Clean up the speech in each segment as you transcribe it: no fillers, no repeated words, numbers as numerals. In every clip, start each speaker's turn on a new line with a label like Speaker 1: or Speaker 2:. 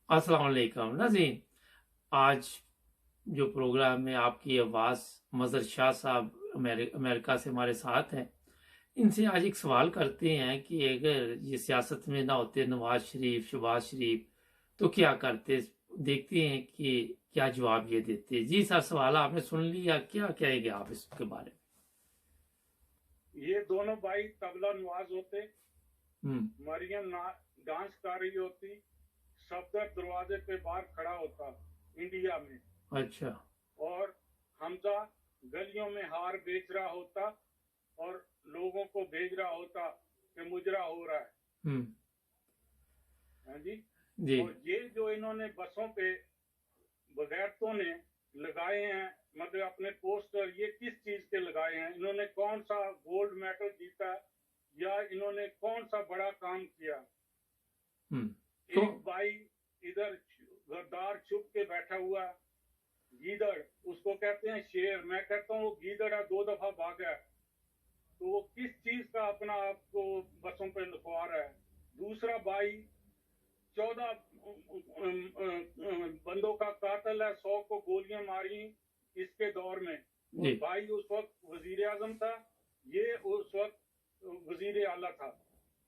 Speaker 1: अस्सलाम वालेकुम नाज़रीन। आज जो प्रोग्राम में आपकी आवाज़ मज़हर शाह साहब अमेरिका से हमारे साथ हैं। इनसे आज एक सवाल करते हैं कि अगर ये सियासत में ना होते नवाज शरीफ, शहबाज शरीफ, तो क्या करते? देखते हैं कि क्या जवाब ये देते। जी सर, सवाल आपने सुन लिया, क्या कहेंगे आप इसके बारे
Speaker 2: ये दोनों भाई तबला नवाज होते।
Speaker 1: में?
Speaker 2: मरियम डांस कर रही होती। सफदर दरवाजे पे बाहर खड़ा होता इंडिया में।
Speaker 1: अच्छा।
Speaker 2: और हमजा गलियों में हार बेच रहा होता और लोगों को भेज रहा होता कि मुजरा हो रहा
Speaker 1: हम्म।
Speaker 2: है जी।
Speaker 1: जी।
Speaker 2: और ये जो इन्होंने बसों पे बगैरतों ने लगाए हैं, मतलब अपने पोस्टर, ये किस चीज के लगाए हैं? इन्होंने कौन सा गोल्ड मेडल जीता या इन्होंने कौन सा बड़ा काम किया?
Speaker 1: हम्म। तो
Speaker 2: एक भाई इधर गद्दार छुप के बैठा हुआ, गीदड़, उसको कहते हैं शेर, मैं कहता हूँ वो गीदड़ है, 2 दफा भागा है। तो वो किस चीज का अपना आपको बसों पे लिखवा रहा है? दूसरा भाई 14 बंदों का कातिल है, 100 को गोलियां मारी इसके दौर में। और
Speaker 1: जी।
Speaker 2: भाई उस वक्त वजीर आजम था, ये उस वक्त वजीर आला था।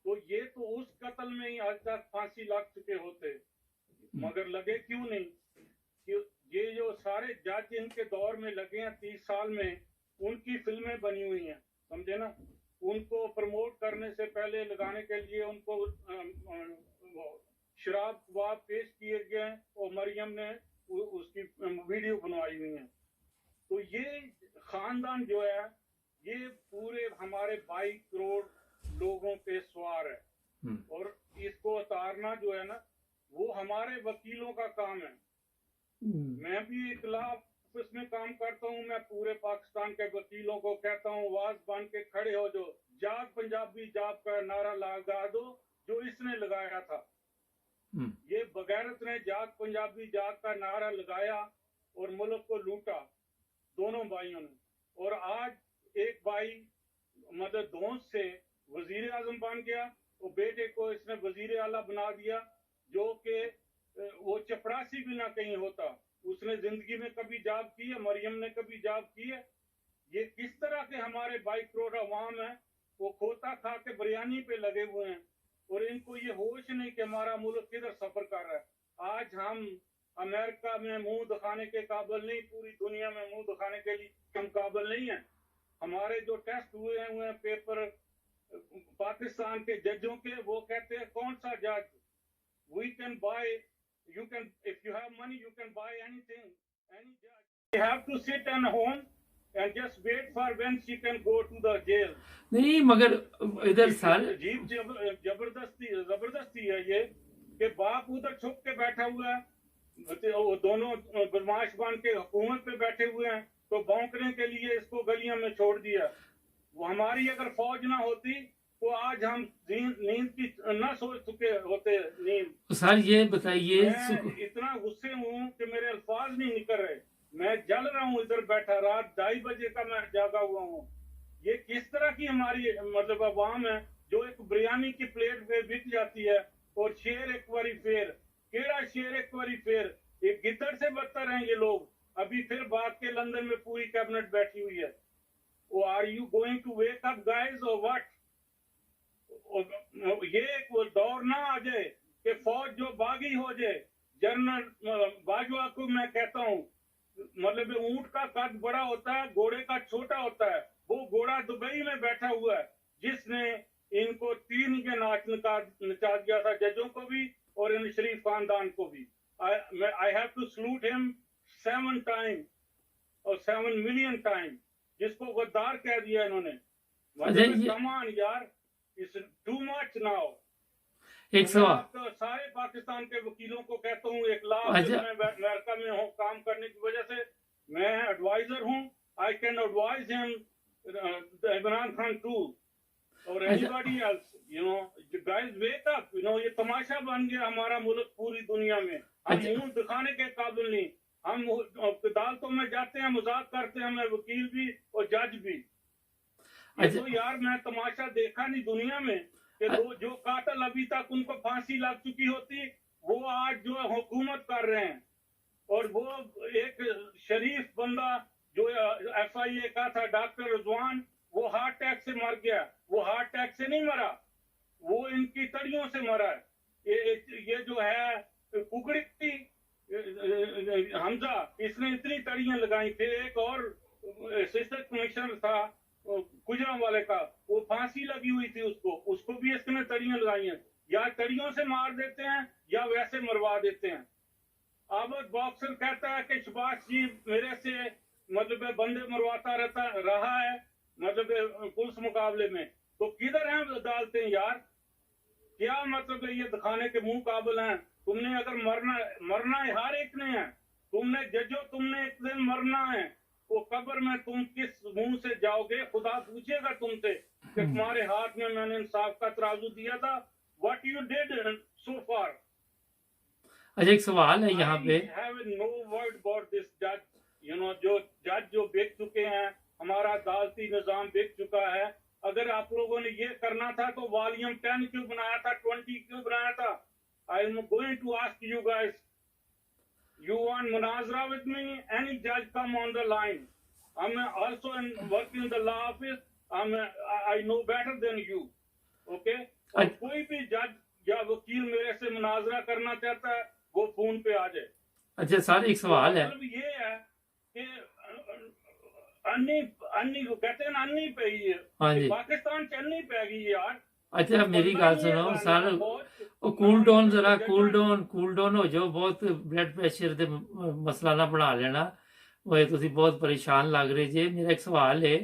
Speaker 2: तो ये तो उस कत्ल में ही आज तक फांसी लग चुके होते,
Speaker 1: हम्म।
Speaker 2: मगर लगे क्यों नहीं? कि ये जो सारे जज इनके दौर में लगे हैं 30 साल में, उनकी फिल्में बनी हुई हैं, समझे ना? उनको प्रमोट करने से पहले लगाने के लिए उनको शराब वबाब पेश किए गए और मरियम ने उसकी वीडियो बनवाई हुई है। तो ये खानदान जो है, ये पूरे हमारे 22 करोड़ लोगों पे सवार है।
Speaker 1: हम्म।
Speaker 2: और इसको उतारना जो है ना, वो हमारे वकीलों का काम है। मैं भी इखलाफ इसमें काम करता हूँ। मैं पूरे पाकिस्तान के वकीलों को कहता हूँ, आवाज बन के खड़े हो, जो जाग पंजाबी जाग का नारा लगा दो, जो इसने लगाया था।
Speaker 1: हम्म।
Speaker 2: ये बगैरत ने जाग पंजाबी जाग का नारा लगाया और मुल्क को लूटा, दोनों भाइयों ने। और आज एक भाई मतलब दोस्त से वजीर आजम बन गया, और बेटे को इसने वजीर आला बना दिया, जो कि वो चपरासी भी ना कहीं होता। उसने जिंदगी में कभी जॉब की है? मरियम ने कभी जॉब की है? ये किस तरह के हमारे 22 करोड़ अवाम है, वो खोता खा के बिरयानी पे लगे हुए हैं, और इनको ये होश नहीं कि हमारा मुल्क किधर सफर कर रहा है। आज हम अमेरिका में मुंह दिखाने के काबिल नहीं, पूरी दुनिया में मुंह दिखाने के लिए हम काबिल नहीं है। हमारे जो टेस्ट हुए पेपर पाकिस्तान के जजों के, वो कहते हैं कौन सा जज? We can by, you can, if you have money you can buy anything, any judge. You have to sit at home and just wait for when she can go to the jail.
Speaker 1: नहीं, मगर इधर sir.
Speaker 2: अजीब जबरदस्ती जबरदस्ती है ये, कि बाप उधर छुप के बैठा हुआ है, वो दोनों बदमाश बन के हुकूमत पे बैठे हुए हैं, तो भौंकने के लिए इसको गलियों में छोड़ दिया। वो हमारी अगर फौज ना होती तो आज हम नींद की ना सोच चुके होते नींद।
Speaker 1: तो सर ये बताइए।
Speaker 2: मैं इतना गुस्से हूँ कि मेरे अल्फाज नहीं निकल रहे। मैं जल रहा हूँ इधर बैठा, रात 2:30 का मैं जागा हुआ हूँ। ये किस तरह की हमारी मतलब अवाम है, जो एक बिरयानी की प्लेट पे बिक जाती है, और शेर एक बारी फेर, केड़ा शेर एक बारी फेर, एक गिद्दड़ से बदतर हैं ये लोग। अभी फिर भाग के लंदन में पूरी कैबिनेट बैठी हुई है। वो are you going to wake up guys और व्हाट? ये वो दौर ना आ जाए कि फौज जो बागी हो जाए। जनरल बाजवा को मैं कहता हूँ, मतलब ऊंट का कद बड़ा होता है, घोड़े का छोटा होता है। वो घोड़ा दुबई में बैठा हुआ है, जिसने इनको 3 के नाच नचा दिया था, जजों को भी और इन शरीफ खानदान को भी। I have to salute him 7 time और 7 मिलियन टाइम, जिसको गद्दार कह दिया इन्होंने।
Speaker 1: अच्छा,
Speaker 2: मतलब
Speaker 1: ये
Speaker 2: कमान यार, इट्स टू मच नाउ।
Speaker 1: एक
Speaker 2: तो मैं
Speaker 1: सवाल।
Speaker 2: आपको सारे पाकिस्तान के वकीलों को कहता हूँ, एक लाख
Speaker 1: अच्छा।
Speaker 2: मैं अमेरिका में हूँ काम करने की वजह से, मैं एडवाइजर हूँ। I can advise him, Imran Khan too, और
Speaker 1: अच्छा।
Speaker 2: Anybody else, you know. Guys wake up, you know. ये तमाशा बन गया हमारा मुल्क पूरी दुनिया में। हम
Speaker 1: अच्छा।
Speaker 2: मुंह दिखाने के काबिल नहीं। हम अदालतों में जाते हैं, मजाक करते हैं, हमें वकील भी और जज भी। ये
Speaker 1: अच्छा।
Speaker 2: तो यार मैं तमाशा देखा नहीं दुनिया में, कि जो कातल अभी तक उनको फांसी लग चुकी होती, वो आज जो है हुकूमत कर रहे हैं। और वो एक शरीफ बंदा जो FIA का था, डॉक्टर रिजवान, वो हार्ट अटैक से मर गया। वो हार्ट अटैक से नहीं मरा, वो इनकी तड़ियों से मरा है। ये जो है कुकड़ी हमजा, इसने इतनी तड़ियां लगाई। फिर एक और असिस्टेंट कमिश्नर था गुजरांवाले का, वो फांसी लगी हुई थी, उसको भी इसने तड़ियां लगाई हैं। या तड़ियों से मार देते हैं या वैसे मरवा देते हैं। अब बॉक्सर कहता है कि शबाश जी मेरे से मतलब बंदे मरवाता रहा है मतलब पुलिस मुकाबले में। तो किधर हैं अदालतें यार? क्या मतलब ये दिखाने के मुंह काबिल हैं? तुमने अगर मरना हर एक ने है। तुमने जजो, तुमने एक दिन मरना है। वो कब्र में तुम किस मुंह से जाओगे? खुदा पूछेगा तुमसे कि तुम्हारे हाथ में मैंने इंसाफ का तराजू दिया था। What you did so far?
Speaker 1: अच्छा, एक सवाल है यहाँ पे।
Speaker 2: I have no word about this judge. You know, जो जज जो बिक चुके हैं, हमारा अदालती निजाम बिक चुका है। अगर आप लोगों ने ये करना था तो वॉल्यूम 10 क्यों बनाया था, 20 क्यों बनाया था? I am going to ask you guys. You want munazara with me? Any judge come on the line. I'm also working in the law office. I know better than you. Okay? और कोई भी जज या वकील मेरे से मुनाजरा करना चाहता है, वो फोन पे आ जाए।
Speaker 1: अच्छा सर, एक सवाल है।
Speaker 2: मतलब ये है कि अन्नी को कहते हैं ना, अन्नी पे ही है।
Speaker 1: हाँ जी।
Speaker 2: पाकिस्तान च अन्नी पे गई यार।
Speaker 1: अच्छा मेरी गल सुनो सर, कूल डाउन जरा, कूल डाउन हो जाओ। बहुत ब्लड प्रेशर दे मसला ना बना लेना। वो तुसी बहुत परेशान लग रहे जे। मेरा एक सवाल है,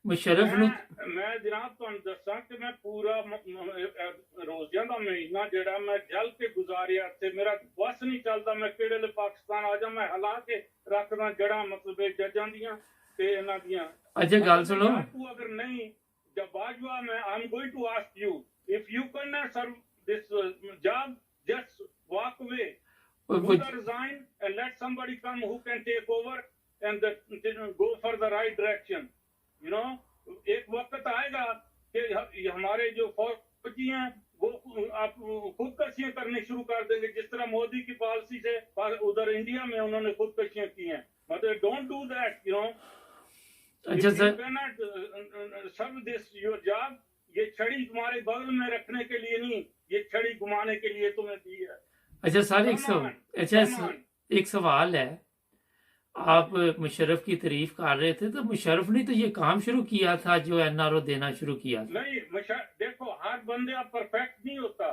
Speaker 1: मुशर्रफ नु
Speaker 2: मैं जनाब तुहानू दस्सां कि मैं पूरा रोज़ियां दा महीना जेड़ा मैं जल के गुजारिया ते मेरा बस नहीं चलदा। मैं केड़े ले पाकिस्तान आ जा, मैं हला के रखदा जड़ा मतलब जजां दियां ते इन्हां दियां।
Speaker 1: अच्छा गल सुनो,
Speaker 2: तू अगर नहीं जब बाजवा में I am going to ask you if you can not serve this job, just walk away, resign and let somebody come who can take over and go for the right direction. You know, एक वक्त आएगा कि हमारे जो फौजी हैं वो आप खुदकशियां करनी शुरू कर देंगे, जिस तरह मोदी की पॉलिसी से उधर इंडिया में उन्होंने खुदकशियां की हैं। मतलब don't do that, you know.
Speaker 1: अच्छा sir,
Speaker 2: serve this your job. ये छड़ी तुम्हारे बगल में रखने के लिए नहीं, ये छड़ी घुमाने के लिए तुम्हें दी है।
Speaker 1: अच्छा सर, एक सवाल है। आप मुशर्रफ की तारीफ कर रहे थे, तो मुशर्रफ ने तो ये काम शुरू किया था जो NRO देना शुरू किया था।
Speaker 2: नहीं, देखो हर बंदे अब परफेक्ट नहीं होता।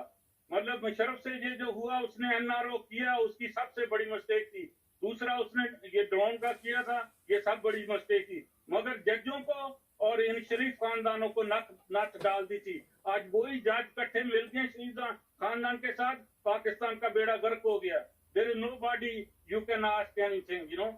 Speaker 2: मतलब मुशर्रफ से ये जो हुआ, उसने NRO किया, उसकी सबसे बड़ी मिस्टेक थी। दूसरा उसने ये ड्रोन का किया था, ये सब बड़ी मिस्टेक थी। मगर जजों को और इन शरीफ खानदानों को नथ डाल दी थी। आज वही जज इकट्ठे मिल गए शरीफ खानदान के साथ, पाकिस्तान का बेड़ा गर्क हो गया। There is nobody you can ask anything, you know.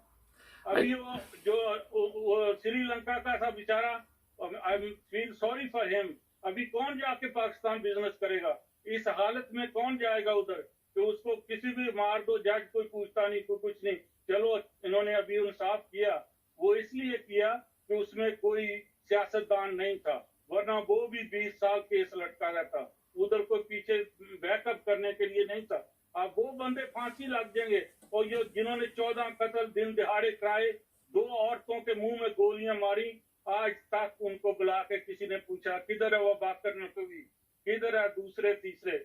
Speaker 2: अभी वो श्रीलंका का था बेचारा, I feel sorry for him. अभी कौन जाके पाकिस्तान बिजनेस करेगा? इस हालत में कौन जाएगा उधर? तो उसको किसी भी मार दो, जज कोई पूछता नहीं, कोई कुछ नहीं। चलो इन्होंने अभी इंसाफ किया, वो इसलिए किया कि उसमें कोई सियासतदान नहीं था, वरना वो भी 20 साल केस लटका रहता। उधर कोई पीछे बैकअप करने के लिए नहीं था। अब वो बंदे फांसी लग जाएंगे। और ये जिन्होंने 14 कत्ल दिन दिहाड़े कराए, 2 औरतों के मुंह में गोलियां मारी, आज तक उनको बुला के किसी ने पूछा किधर है वो बाकर नकवी, किधर है दूसरे तीसरे?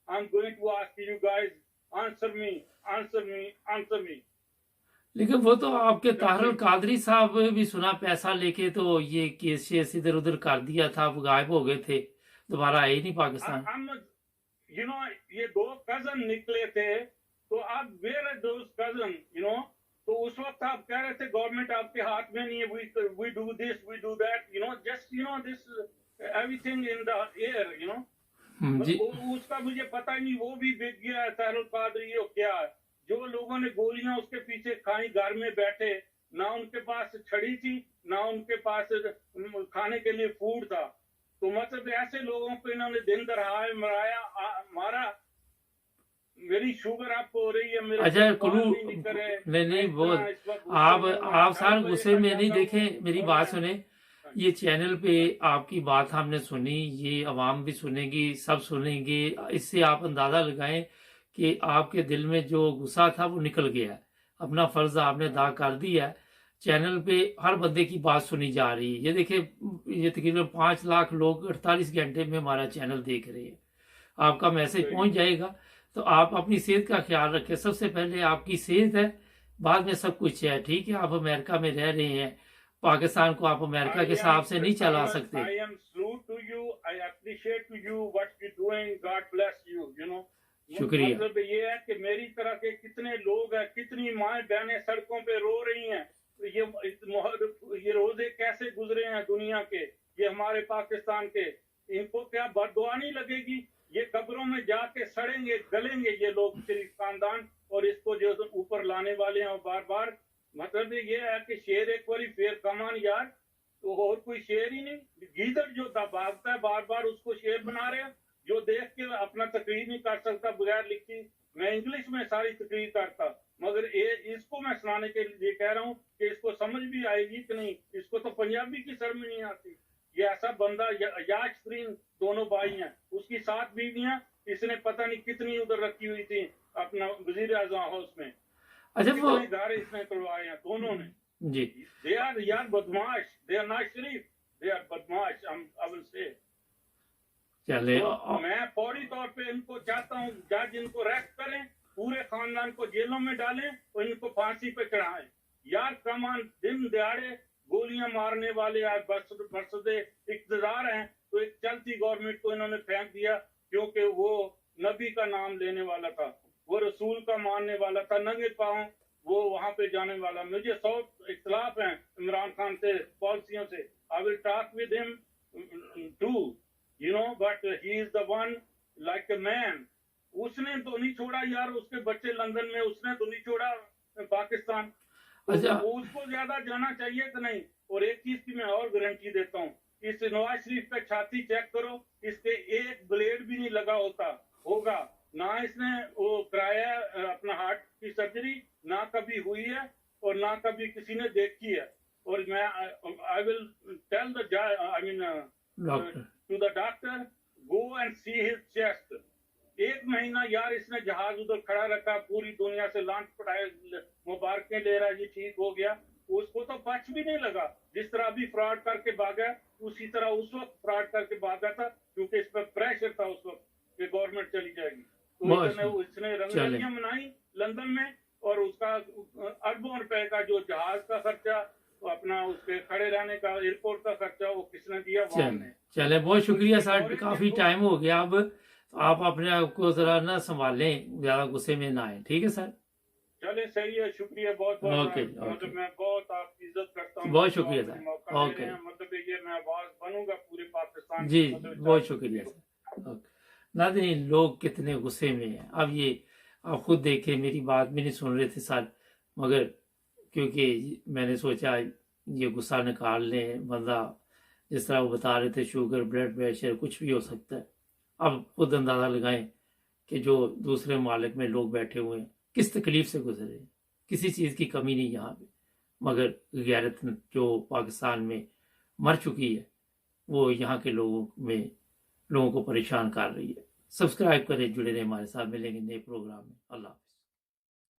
Speaker 2: I am going to ask you guys, answer me, answer me, answer me.
Speaker 1: लेकिन वो तो आपके ताहरुल कादरी साहब भी सुना पैसा लेके तो ये केस इधर उधर कर दिया था, वो गायब हो गए थे, दोबारा आए नहीं पाकिस्तान।
Speaker 2: यू नो, ये 2 कजन निकले थे, तो आप where are those cousin, you know. तो उस वक्त आप कह रहे थे गवर्नमेंट आपके हाथ में नहीं है, we do this, we do that, you know, just you know this everything in the air, you know. उसका मुझे पता ही नहीं, वो भी बिक गया है ताहरुल कादरी। हो क्या है? जो लोगों ने गोलियां उसके पीछे खाई, घर में बैठे, ना उनके पास छड़ी थी, ना उनके पास खाने के लिए फूड था। तो मतलब ऐसे लोगों को इन्होंने दिन दहाड़े मारा। मेरी शुगर अप हो रही है, मेरे
Speaker 1: अच्छा नहीं बहुत आप साल गुस्से में नहीं देखे। मेरी बात सुने, ये चैनल पे आपकी बात हमने सुनी, ये अवाम भी सुनेगी, सब सुनेंगे। इससे आप अंदाजा लगाएं कि आपके दिल में जो गुस्सा था वो निकल गया है, अपना फर्ज आपने अदा कर दिया है। चैनल पे हर बंदे की बात सुनी जा रही है। ये देखिए, ये तकरीबन 5 लाख लोग 48 घंटे में हमारा चैनल देख रहे हैं। आपका मैसेज पहुंच जाएगा। तो आप अपनी सेहत का ख्याल रखें। सबसे पहले आपकी सेहत है, बाद में सब कुछ है। ठीक है, आप अमेरिका में रह रहे हैं, पाकिस्तान को आप अमेरिका के हिसाब से नहीं चला सकते।
Speaker 2: I am true to you. I appreciate to you what you're doing. God bless you. You know.
Speaker 1: शुक्रिया।
Speaker 2: मतलब ये है कि मेरी तरह के कितने लोग हैं, कितनी माएं बहनें सड़कों पे रो रही हैं। तो ये रोजे कैसे गुजरे हैं दुनिया के, ये हमारे पाकिस्तान के। इनको क्या बददुआ नहीं लगेगी? ये कब्रों में जाके सड़ेंगे गलेंगे ये लोग, शरीफ खानदान, और इसको जो ऊपर लाने वाले हैं बार बार। मतलब ये है कि शेर एक बारी फेर कमान यार, तो और कोई शेर ही नहीं। गीदड़ जो भागता है बार बार उसको शेर बना रहे हैं, जो देख के अपना तकरीर नहीं कर सकता बगैर लिखी। मैं इंग्लिश में सारी तकरीर करता, मगर ये इसको मैं सुनाने के लिए कह रहा हूँ कि इसको समझ भी आएगी कि नहीं। इसको तो पंजाबी की शर्म नहीं आती। ये ऐसा बंदा याशरीन दोनों भाई हैं, उसकी 7 बीवियां, इसने पता नहीं कितनी उधर रखी हुई थी अपना वजीर आजम हाउस में।
Speaker 1: अच्छा, वो
Speaker 2: घर इसने तोड़वाए हैं दोनों ने
Speaker 1: जी।
Speaker 2: दे आर यार बदमाश, दे आर नॉट शरीफ, दे आर बदमाश। आई विल से
Speaker 1: चले
Speaker 2: तो मैं फौरी तौर पे इनको चाहता हूँ जज इनको रेस्ट करें, पूरे खानदान को जेलों में डालें और इनको फांसी पे चढ़ाएं। यार कमान दिन दिहाड़े गोलियां मारने वाले आज बरसदे इक़्तिदार हैं, तो एक चलती गवर्नमेंट को इन्होंने फेंक दिया क्योंकि वो नबी का नाम लेने वाला था, वो रसूल का मानने वाला था, नंगे पांव वो वहां पे जाने वाला। मुझे 100 इख्तलाफ हैं इमरान खान से, पॉलिसियों से। I will talk with him too, you know, but he is the one like a man. उसने तो नहीं छोड़ा यार, उसके बच्चे लंदन में, उसने तो नहीं छोड़ा पाकिस्तान।
Speaker 1: अच्छा,
Speaker 2: तो उसको ज्यादा जाना चाहिए कि नहीं। और एक चीज की मैं और गारंटी देता हूँ, इस नवाज शरीफ का छाती चेक करो, इसके एक ब्लेड भी नहीं लगा होगा ना। इसने वो कराया अपना हार्ट की सर्जरी, ना कभी हुई है और ना कभी किसी ने देखी है। और मैं I will tell the I mean
Speaker 1: doctor
Speaker 2: to the doctor, go and see his chest. 1 महीना यार इसने जहाज उधर खड़ा रखा, पूरी दुनिया से लॉन्च पढ़ाए, मुबारकें ले रहा, ये ठीक हो गया। उसको तो पच भी नहीं लगा। जिस तरह अभी फ्रॉड करके भागा, उसी तरह उस वक्त फ्रॉड करके भागा था, क्योंकि इस पर प्रेशर था उस वक्त कि गवर्नमेंट चली जाएगी। तो इसने रंगरलियां मनाई लंदन में, और उसका अरबों रुपए का जो जहाज का खर्चा, अपना उसके खड़े रहने का, एयरपोर्ट का खर्चा, वो किसने दिया?
Speaker 1: चले, बहुत शुक्रिया सर, काफी टाइम हो गया। अब आप अपने आप को जरा ना संभालें, ज्यादा गुस्से में ना आए। ठीक है सर,
Speaker 2: चले सही है, शुक्रिया बहुत बहुत।
Speaker 1: ओके,
Speaker 2: मतलब मैं बहुत आपकी इज्जत करता हूँ,
Speaker 1: बहुत शुक्रिया सर। ओके,
Speaker 2: मतलब ये मैं आवाज बनूंगा पूरे पाकिस्तान
Speaker 1: जी, बहुत शुक्रिया सर। ओके नाज़रीन, लोग कितने गुस्से में हैं। अब ये आप खुद देखें, मेरी बात भी नहीं सुन रहे थे सर, मगर क्योंकि मैंने सोचा ये गुस्सा निकाल लें। बंदा जिस तरह वो बता रहे थे, शुगर, ब्लड प्रेशर, कुछ भी हो सकता है। अब खुद अंदाज़ा लगाएं कि जो दूसरे मालिक में लोग बैठे हुए हैं किस तकलीफ से गुजरे हैं। किसी चीज़ की कमी नहीं यहाँ पे, मगर गैरत जो पाकिस्तान में मर चुकी है वो यहाँ के लोगों को परेशान कर रही है। सब्सक्राइब करें, जुड़े रहें हमारे साथ। मिलेंगे नए प्रोग्राम में। अल्लाह।